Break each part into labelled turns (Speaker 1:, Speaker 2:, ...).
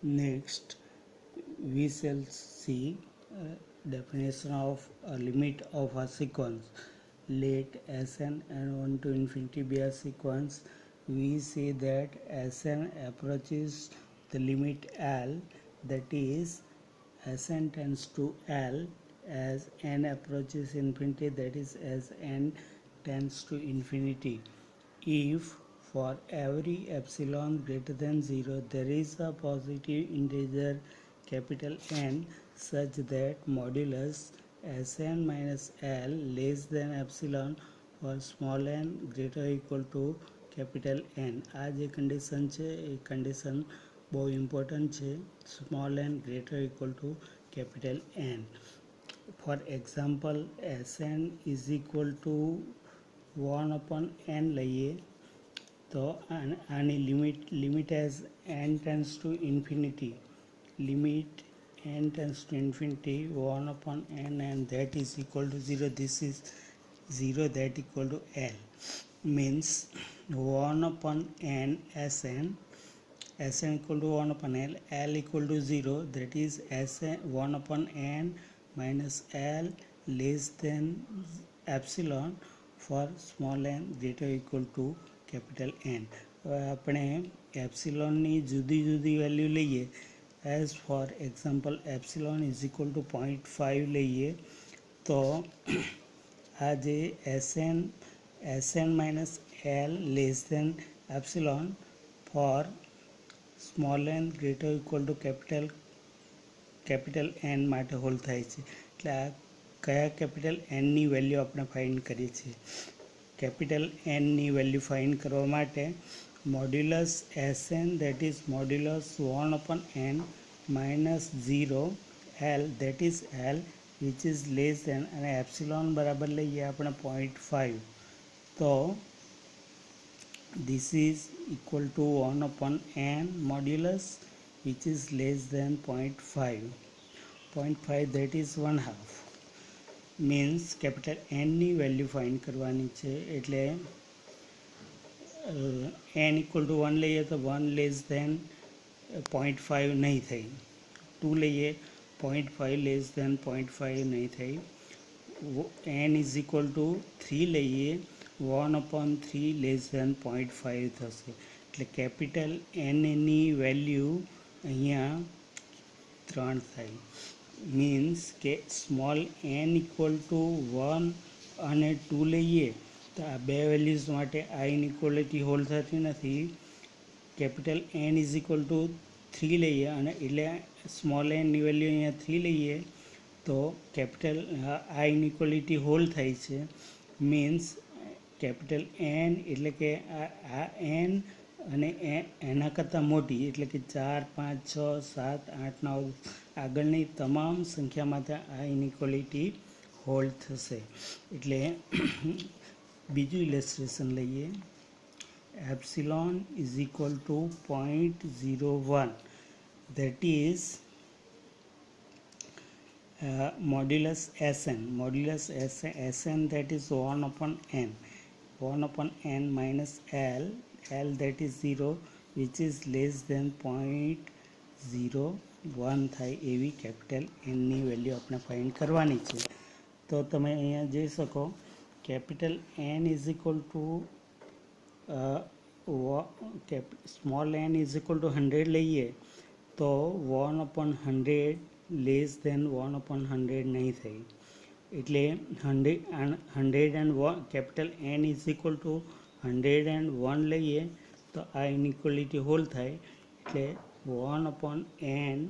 Speaker 1: Next, we shall see definition of a limit of a sequence. Let Sn and 1 to infinity be a sequence. We say that Sn approaches the limit L, that is Sn tends to L as n approaches infinity, that is as n tends to infinity. If for every epsilon greater than 0 there is a positive integer capital N such that modulus Sn minus L less than epsilon for small n greater or equal to capital N. આ જે condition છે એ condition બહુ important છે. Small n greater or equal to capital N. For example, Sn is equal to 1/n લઈએ તો આની limit as n tends to infinity, limit n tends to infinity 1/n and that is equal to 0. This is 0 that equal to L, means 1/n Sn equal to 1/L, L equal to 0, that is Sn 1/n minus L less than epsilon for small n greater or equal to capital N. આપણે એપ્સિલોનની જુદી જુદી value લઈએ. As for example epsilon is equal to 0.5 લઈએ તો આ જે Sn minus L less than epsilon for small n greater equal to capital N માટે hold થાય છે. એટલે આ કયા કેપિટલ Nની વેલ્યુ આપણે ફાઇન્ડ કરીએ છીએ. કેપિટલ Nની વેલ્યુ ફાઇન્ડ કરવા માટે modulus Sn that is modulus 1/n minus 0 L that is L which is less than અને એપ્સિલોન બરાબર લઈએ આપણે 0.5 તો this is equal to 1/n modulus which is less than 0.5. 0.5 that is 1/2. Means capital Nની value find કરવાની છે. એટલે n equal to 1 લઈએ તો 1 લેસ દેન 0.5 નહીં થઈ. 2 લઈએ 0.5 લેસ દેન 0.5 નહીં થઈ. n ઇઝ ઇક્વલ ટુ 3 લઈએ 1/3 લેસ દેન 0.5 થશે. એટલે કેપિટલ Nની વેલ્યુ અહીંયા 3 થાય. મીન્સ કે સ્મોલ n ઇક્વલ ટુ 1 અને 2 લઈએ તો આ બે વેલ્યુઝ માટે આ ઇનઇક્વલિટી હોલ્ડ થતી નથી. Capital N is equal two 3 લઈએ અને એટલે સ્મોલ nની વેલ્યુ અહીંયા 3 લઈએ તો કેપિટલ આ ઇનઇક્વલિટી હોલ્ડ થાય છે. મીન્સ કેપિટલ N એટલે કે આ n અને એના કરતાં મોટી એટલે કે 4, 5, 6, 7, 8, 9 આગળની તમામ સંખ્યામાં આ ઇનઇક્વલિટી હોલ્ડ થશે. એટલે બીજું ઇલેસ્ટ્રેશન લઈએ. Epsilon is equal two 0.01 that is modulus Sn that is 1/n 1/n minus L that is 0 which is less than 0.01 થાય એવી કેપિટલ Nની વેલ્યુ આપણે ફાઇન્ડ કરવાની છે. તો તમે અહીંયા જોઈ શકો capital N is equal two small n is equal two 100 લઈએ તો 1/100 લેસ દેન 1/100 નહીં થઈ. એટલે 101 capital N is equal two 101 લઈએ તો આ ઇનઇક્વલિટી હોલ્ડ થાય. એટલે 1/n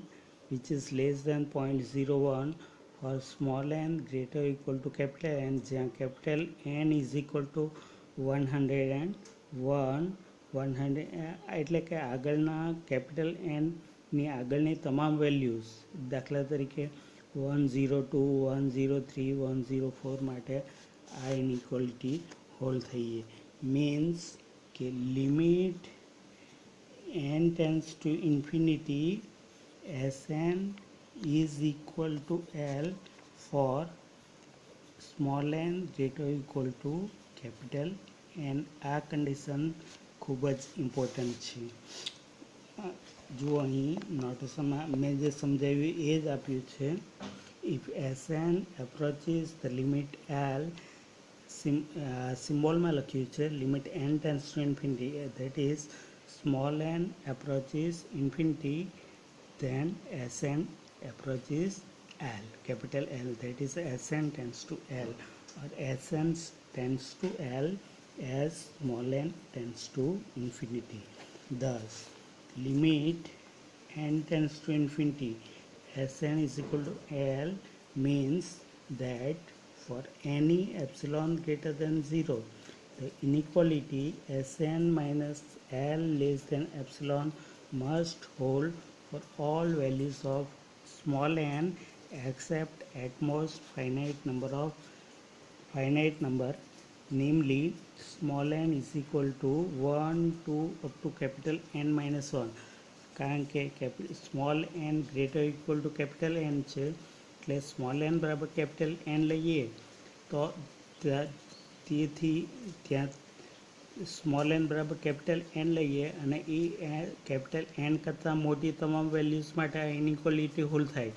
Speaker 1: which is less than 0.01 for small n greater or equal to capital N, જ્યાં capital N is equal to 101 એટલે કે આગળના કેપિટલ N ની આગળની તમામ વેલ્યુઝ દાખલા તરીકે 102, 103, 104 માટે આ ઇનઇક્વલિટી હોલ્ડ થઈએ. મીન્સ કે limit n tends to infinity Sn is equal to L for small n greater or equal to capital N. આ કન્ડિશન ખૂબ જ ઇમ્પોર્ટન્ટ છે. જો અહીં નોટેશનમાં મેં જે સમજાવ્યું એ જ આપ્યું છે. If Sn approaches the limit L, સિમ્બોલમાં લખ્યું છે limit n tends to infinity, that is small n approaches infinity, then Sn approaches L, capital L, that is Sn tends to L, or Sn tends to L as small n tends to infinity. Thus limit n tends to infinity Sn is equal to L means that for any epsilon greater than 0, the inequality Sn minus L less than epsilon must hold for all values of small n except at most finite number, namely small n is equal to 1, 2 up to capital N minus 1. કારણ કે small n greater equal to capital n છે, એટલે small n બરાબર capital n લઈએ તો તેથી ત્યાં small n બરાબર કેપિટલ n લઈએ અને એ કેપિટલ n કરતાં મોટી તમામ વેલ્યુઝ માટે આ ઇનઇક્વલિટી હોલ્ડ થાય,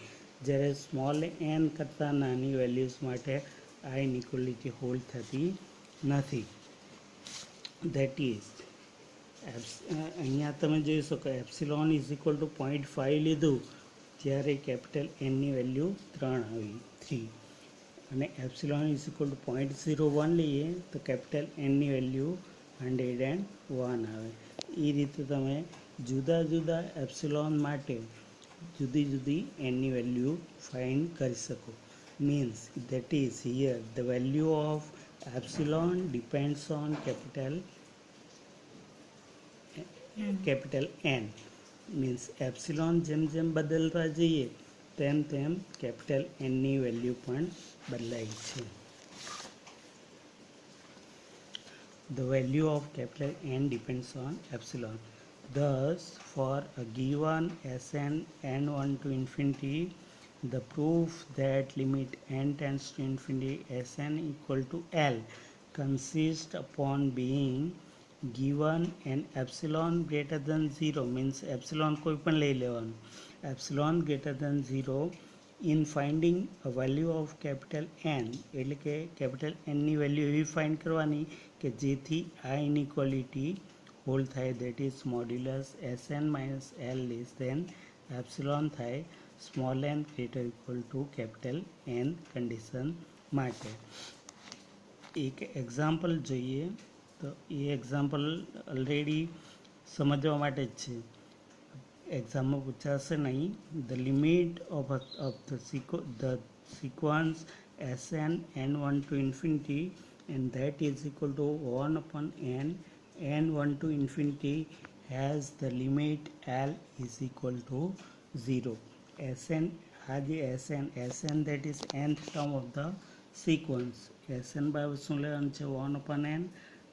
Speaker 1: જ્યારે સ્મોલ n કરતાં નાની વેલ્યુઝ માટે આ ઇનઇક્વલિટી હોલ્ડ થતી નથી. દેટ ઇઝ અહીંયા તમે જોઈ શકો એપ્સિલોન ઇઝ ઇક્વલ ટુ 0.5 લીધું ત્યારે કેપિટલ એનની વેલ્યુ 3 આવી 3, અને એપ્સિલોન ઇઝ ઇક્વલ ટુ 0.01 લઈએ તો કેપિટલ એનની વેલ્યુ 101 આવે. એ રીતે તમે જુદા જુદા એપ્સિલોન માટે જુદી જુદી એનની વેલ્યુ ફાઇન્ડ કરી શકો. Means that is here the value of epsilon depends on capital N, means epsilon જેમ જેમ બદલતા જઈએ તેમ તેમ કેપિટલ એનની વેલ્યુ પણ બદલાય છે. The value of capital N depends on epsilon. Thus, for a given Sn n1 to infinity, the proof that limit n tends to infinity Sn equal to L consists upon being given an epsilon greater than 0, means epsilon કોઈ પણ લઈ લેવાનું, epsilon greater than 0 in finding a value of capital N, એટલે કે capital N ની value એવી find કરવાની કે જેથી આ ઇનઇક્વાલિટી હોલ્ડ થાય, that is modulus Sn minus L less than epsilon થાય small n greater equal to capital N condition માટે. એક એક્ઝામ્પલ જોઈએ તો એ એક્ઝામ્પલ ઓલરેડી સમજવા માટે જ છે, એક્ઝામમાં પૂછાશે નહીં. The limit of the sequence Sn n1 to infinity and that is equal to 1 upon n1 to infinity has the limit L is equal to 0. Sn that is nth term of the sequence. Sn બરાબર શું લેવાનું છે 1 upon n,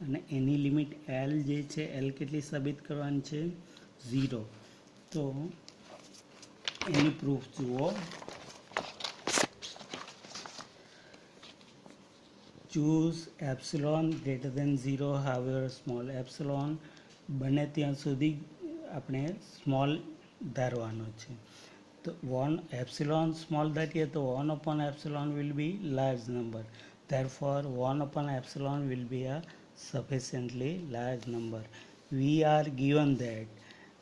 Speaker 1: અને એની limit L જે છે L કેટલી સાબિત કરવાની છે 0. તો એની પ્રૂફ જુઓ. choose epsilon greater than 0 however small epsilon બને ત્યાં સુધી આપણે સ્મોલ ધારવાનો છે. તો 1 epsilon small ધારીએ તો 1 upon epsilon will be large number, therefore 1 upon epsilon will be a sufficiently large number. We are given that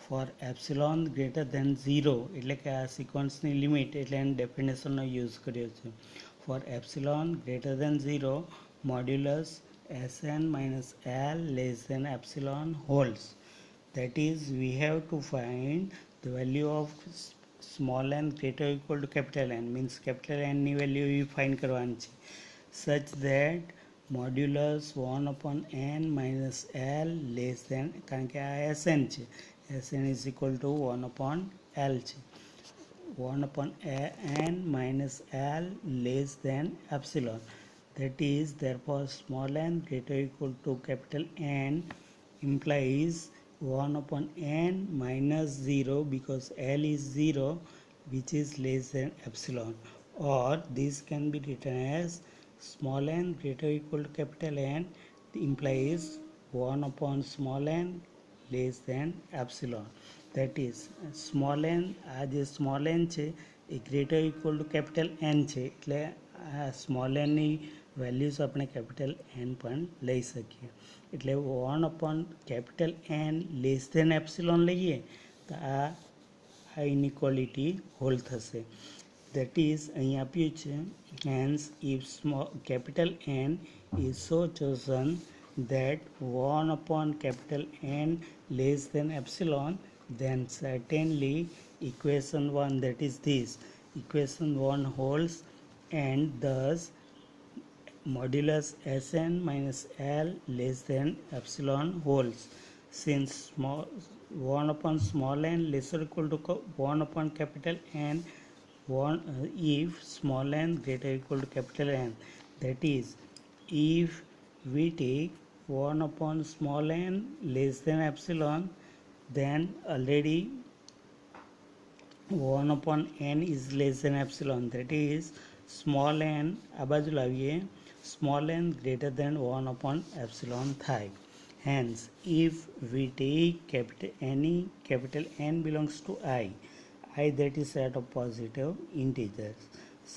Speaker 1: for epsilon greater than 0, એટલે કે આ સિક્વન્સની લિમિટ એટલે એને ડેફિનેશનનો યુઝ કર્યો છે. For epsilon greater than 0, modulus Sn minus L less than epsilon holds. That is, we have to find the value of small n greater or equal to capital N, means capital N ની value એ find કરવાની છે, such that modulus 1 upon n minus L less than, કારણ કે આ Sn છે, Sn is equal to 1 upon L છે, 1 upon n minus L less than epsilon. That is, therefore small n greater or equal to capital N implies 1 upon n minus 0 because L is 0 which is less than epsilon, or this can be written as small n greater or equal to capital N implies 1 upon small n less than epsilon. that is small n, આ જે small n છે એ greater equal to capital n છે, એટલે આ small n ની values આપણે capital n પણ લઈ શકીએ. એટલે 1 capital n less than epsilon લઈએ તો આ ઇનઇક્વાલિટી હોલ્ડ થશે. that is અહીં આપ્યું છે hence if capital N is so chosen that 1 capital N less than epsilon, then certainly equation 1, that is this equation 1 holds, and thus modulus Sn minus L less than epsilon holds. Since 1 n lesser equal to 1 capital N, if small n greater equal to capital N, that is if we take 1 small n less than epsilon, then already 1 n is less than epsilon, that is small n આ બાજુ લાવીએ, small n greater than 1 epsilon થાય. Hence if we take any capital N belongs to I that is set of positive integers,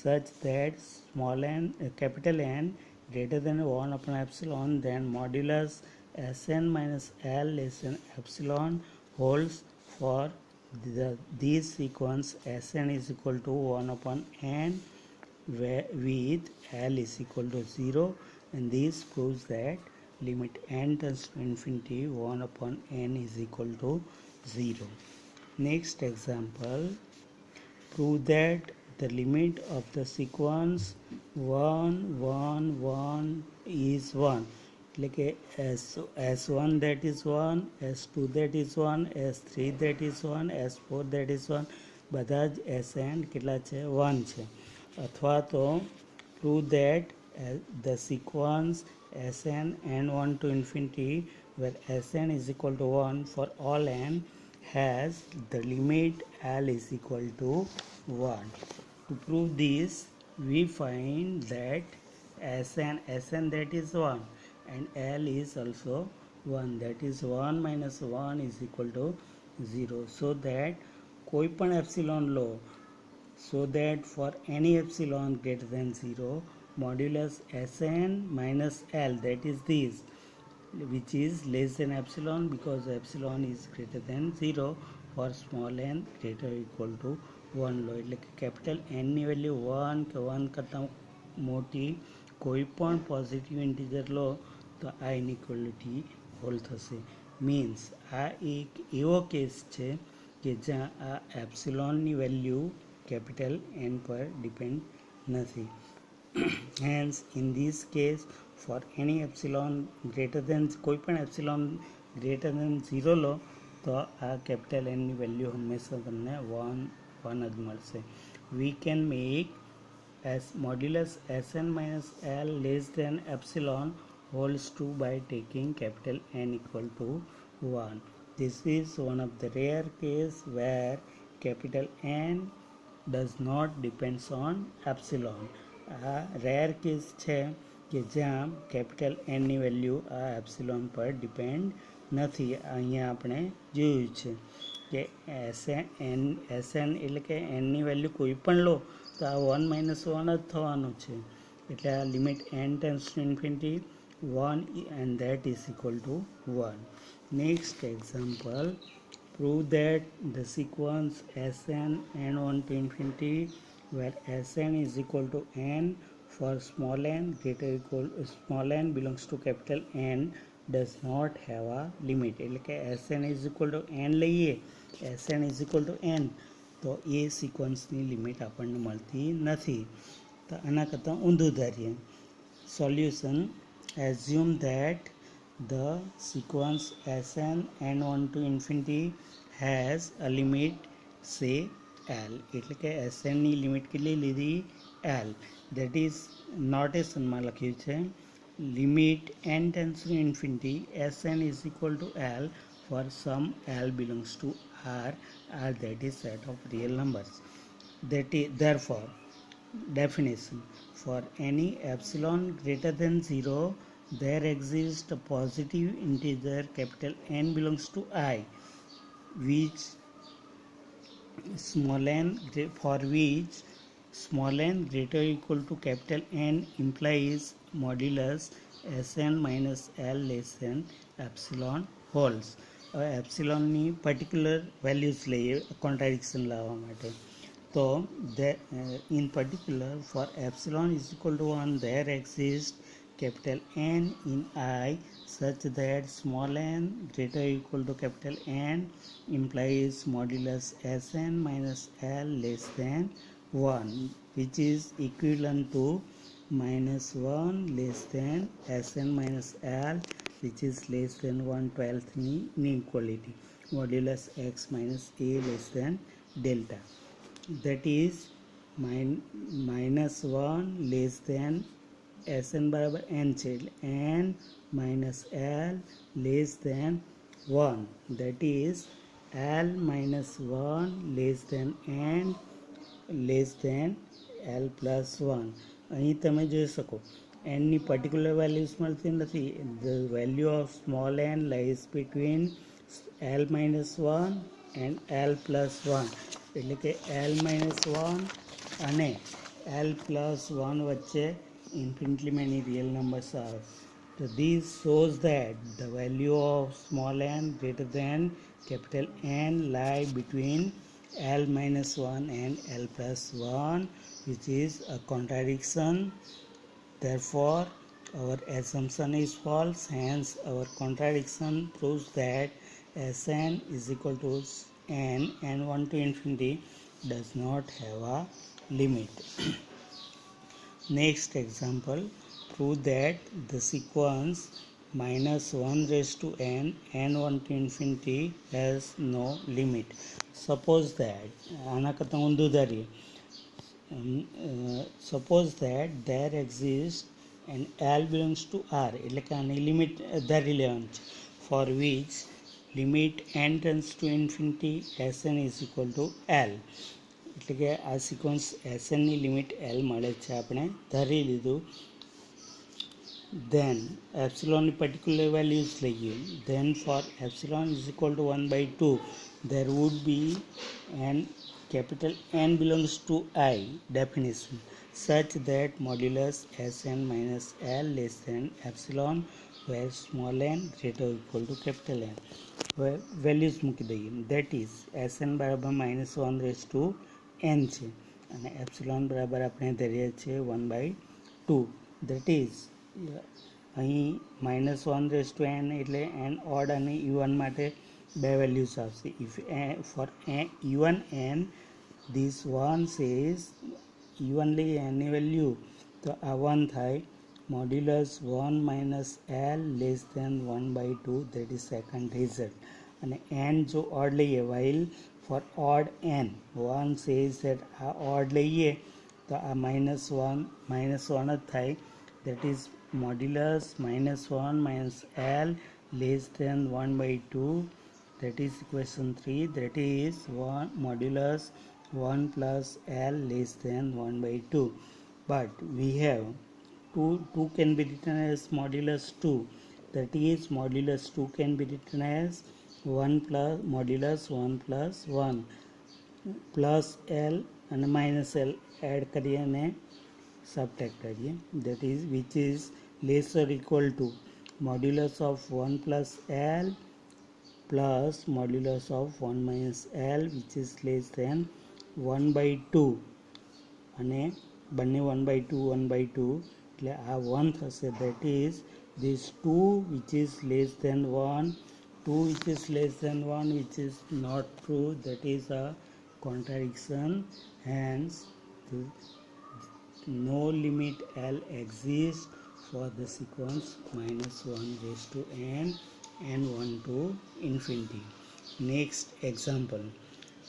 Speaker 1: such that small n capital N greater than 1 epsilon, then modulus Sn minus L less than epsilon holds for this sequence Sn is equal to 1 n with L is equal to 0, and this proves that limit n tends to infinity 1 n is equal to 0. Next example, prove that the limit of the sequence 1 1 1 is 1, એટલે કે S1 that is 1, S2 that is 1, S3 that is 1, S4 that is 1, બધા જ Sn કેટલા છે 1 છે. અથવા તો prove that the sequence Sn n1 to infinity where Sn is equal to 1 for all n has the limit L is equal to 1. To prove this, we find that Sn that is 1 and L is also 1, that is 1 minus 1 is equal to 0, so that કોઈ પણ epsilon law, so that for any epsilon greater than 0 modulus Sn minus L, that is this which is less than epsilon because epsilon is greater than 0, for small n greater equal to 1 લો, એટલે કે capital n ની value 1 કે 1 કરતાં મોટી કોઈ પણ positive integer લો તો આ ઇનઇક્વાલિટી હોલ્ડ થશે. મીન્સ આ એક એવો કેસ છે કે જ્યાં આ એપ્સિલોનની વેલ્યુ કેપિટલ n પર ડિપેન્ડ નથી. Hence in this case for any epsilon greater than કોઈ પણ epsilon greater than 0 લો તો આ capital N ની વેલ્યુ હંમેશા તમને 1 જ મળશે. We can make as modulus Sn minus L less than epsilon holds 2 by taking capital N equal to 1. This is one of the rare case where capital N does not depends on epsilon. આ rare case છે કે જ્યાં capital N ની value આ epsilon પર depend નથી. અહીંયા આપણે જોયું છે કે એસએન એટલે કે એનની વેલ્યુ કોઈ પણ લો તો આ 1 - 1 જ થવાનું છે, એટલે આ limit n tends to infinity 1 and that is equal to 1. Next example, prove that the sequence Sn n1 to infinity where Sn is equal to n for small n greater equal small n belongs to capital N does not have a limit. એટલે કે Sn is equal to n લઈએ, Sn is equal to n, તો એ સિક્વન્સની limit આપણને મળતી નથી. તો આના કરતાં ઊંધું ધારીએ. Solution, assume that the sequence Sn n1 to infinity has a limit say L, એટલે કે Sn ની લિમિટ કેટલી લીધી L, that is નોટેશનમાં લખ્યું છે limit n tends to infinity Sn is equal to L for some L belongs to R that is set of real numbers. That is therefore definition, for any epsilon greater than 0 there exists a positive integer capital N belongs to I which small n for which small n greater or equal to capital N implies modulus Sn minus L less than epsilon holds. એપ્સિલોનની particular values લઈએ contradiction લાવવા માટે. તો in particular for epsilon is equal to 1 there exists capital N in I such that small n greater or equal to capital N implies modulus Sn minus L less than 1 which is equivalent to minus 1 less than Sn minus L which is less than 1/12 inequality modulus x minus a less than delta, that is minus 1 less than Sn बराबर n છે n minus L less than 1, that is L minus 1 less than n less than L plus 1. અહીં તમે જોઈ શકો n ની particular values મળતી નથી. the value of small n lies between L minus 1 and L plus 1, એટલે કે L minus 1 અને L plus 1 વચ્ચે infinitely many real numbers are. So this shows that the value of small n greater than capital N lie between L minus 1 and L plus 1, which is a contradiction. Therefore, our assumption is false. Hence, our contradiction proves that Sn is equal to n1 to infinity does not have a limit. Next example, prove that the sequence minus 1 raised to n1 to infinity has no limit. Suppose that આના કરતાં ઊંધું ધારીએ. Suppose that there exists and L belongs to R, એટલે કે આની limit ધારી લેવાની છે, for which limit n tends to infinity Sn is equal to L, એટલે કે આ સિક્વન્સ Sn ની લિમિટ L મળે છે, આપણે ધારી લીધું. then epsilon particular values લઈએ. then for epsilon is equal to 1/2 there would be an capital N belongs to I definition such that modulus Sn minus L less than epsilon where small n greater or equal to capital N. values મૂકી દઈએ. that is Sn બરાબર -1 raised to n છે અને epsilon બરાબર આપણે ધરીએ છીએ 1/2, that is અહીં -1 raised to n એટલે n ઓડ અને ઇવન માટે બે વેલ્યુઝ આવશે. if for even n this one says evenly any value તો આ 1 થાય modulus 1 minus L less than 1/2, that is second result. અને n જો ઓડ લઈએ while for odd n 1 says that આ odd લઈએ તો આ -1 જ થાય, that is modulus -1 minus L less than 1/2, that is equation 3, that is modulus 1 plus L less than 1/2. but we have 2 can be written as modulus 2, that is modulus 2 can be written as 1 plus modulus 1 plus 1 plus L and minus L add કરીએ અને subtract કરીએ, that is which is less or equal to modulus of 1 plus L plus modulus of 1 minus L which is less than 1/2 અને બંને 1/2 એટલે આ 1 થશે, that is this 2 which is less than 1, 2 which is less than 1 which is not true, that is a contradiction. Hence no limit L exists for the sequence -1 raised to n 1 to infinity. Next example,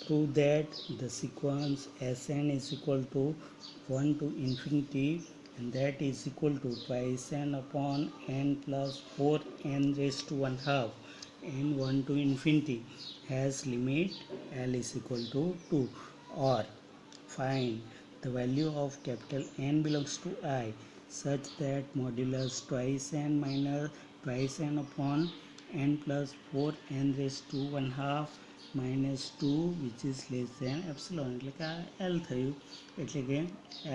Speaker 1: prove that the sequence Sn is equal to 1 to infinity and that is equal to twice n upon n plus 4n raised to 1/2 n 1 to infinity has limit L is equal to 2. Or find the value of capital N belongs to I such that modulus twice n minus twice n upon n plus 4n raised to 1/2 -2 which is less than epsilon, એટલે કે આ L થયું, એટલે કે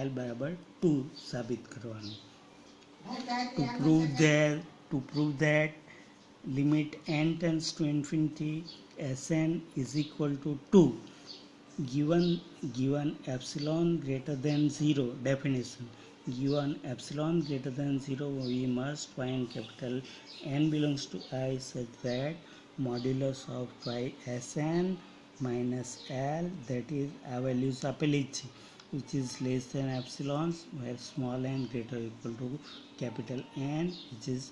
Speaker 1: L બરાબર 2 સાબિત કરવાનું. To prove that limit n tends to infinity Sn is equal to 2, given epsilon greater than 0 definition. Given epsilon greater than 0, we must find capital N belongs to I such that modulus of Sn minus L, that is આ values આપેલી છે, which is less than epsilon, where small n greater or equal to capital N, which is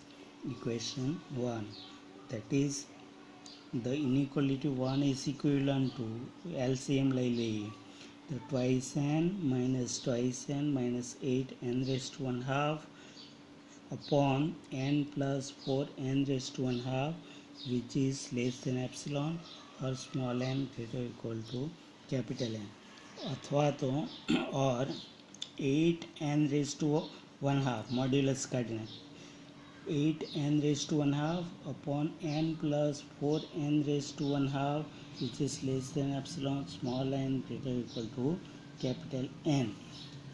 Speaker 1: equation 1. That is the inequality 1 is equivalent to LCM લઈ લઈએ, the twice n minus 8 n raised to 1 half upon n plus 4 n raised to 1 half, which is less than epsilon or small n greater or equal to capital N, अथवा तो और 8 n raised to 1 half modulus काटना 8 n raised to 1 half upon n plus 4 n raised to 1 half, which is less than epsilon small n greater or equal to capital N.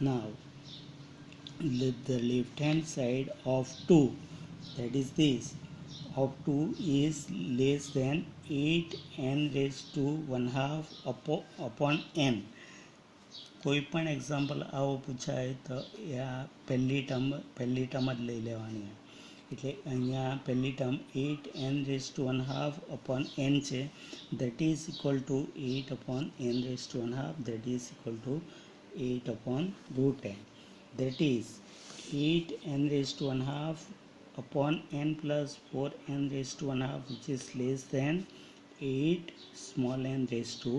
Speaker 1: Now let the left hand side of 2, that is this, of 2 is less than 8 n raised to 1 half upon n. કોઈ પણ example આવો પૂછાય તો આ પહેલી term જ લઈ લેવાની છે, એટલે અહીંયા પહેલી term 8 n raised to 1 half upon n છે, that is equal to 8 upon n raised to 1 half, that is equal to 8 upon root n, that is 8 n raised to 1 half upon n plus 4 n raised to 1 half, which is less than 8 small n raised to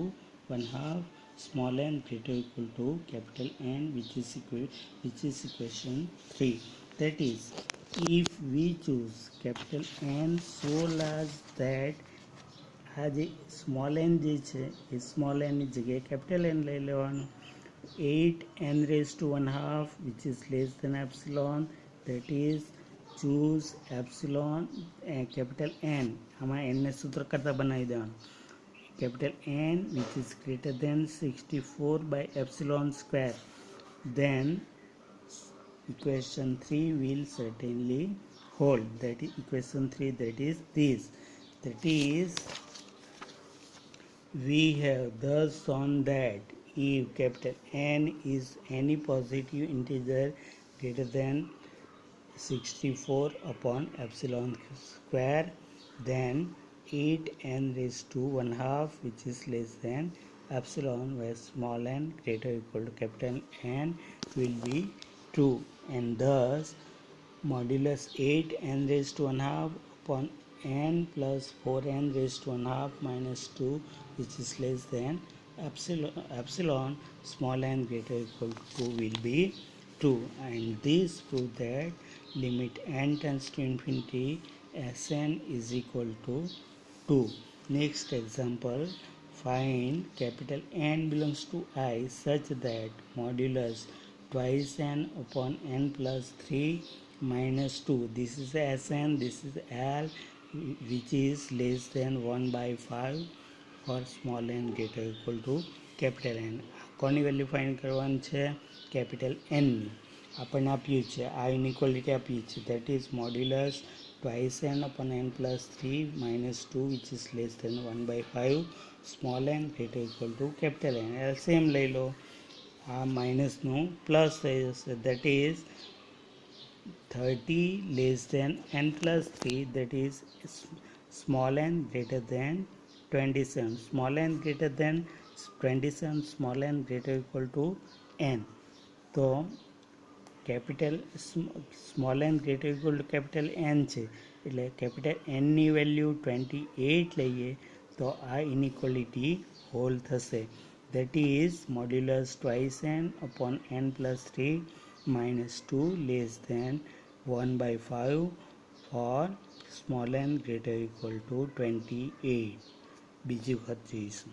Speaker 1: 1 half small n greater or equal to capital N, which is equation 3. That is, if we choose capital N so large that આ જે small n જે છે એ small n ની જગ્યાએ capital N લઈ લેવાનું, 8 n raised to 1 half which is less than epsilon, that is choose epsilon capital N, આમાં n ને સૂત્ર કરતા બનાવી દેવાનું, capital N which is greater than 64 by epsilon square, then equation 3 will certainly hold. That is equation 3, that is this, that is we have thus shown that if capital N is any positive integer greater than 64 upon epsilon square, then 8 n raised to 1 half which is less than epsilon, where small n greater or equal to capital N will be true, and thus modulus 8 n raised to 1 half upon n plus 4 n raised to 1 half minus 2, which is less than epsilon small n greater or equal to 2 will be true, and this proves that limit n tends to infinity Sn is equal to 2. Next example, find capital N belongs to I such that modulus twice n upon n plus 3 minus 2, this is Sn, this is L, which is less than 1 by 5 for small n greater or equal to capital N. કોની value find કરવાની છે? Capital N ની. આપણને આપ્યું છે આ inequality આપી છે, that is modulus twice n upon n plus 3 minus 2 which is less than 1 by 5 small n greater or equal to capital N. LCM લઈ લો, આ માઇનસનું પ્લસ થઈ જશે, that is 30 less than n plus 3, that is small n greater than 27, small n greater than 27, small n greater or equal to n. તો capital small n greater equal to capital n છે, એટલે capital n ની value 28 લઈએ તો આ inequality hold થશે, that is modulus twice n upon n plus 3 minus 2 less than 1 by 5 for small n greater or equal to 28. બીજી વખત જોઈશું.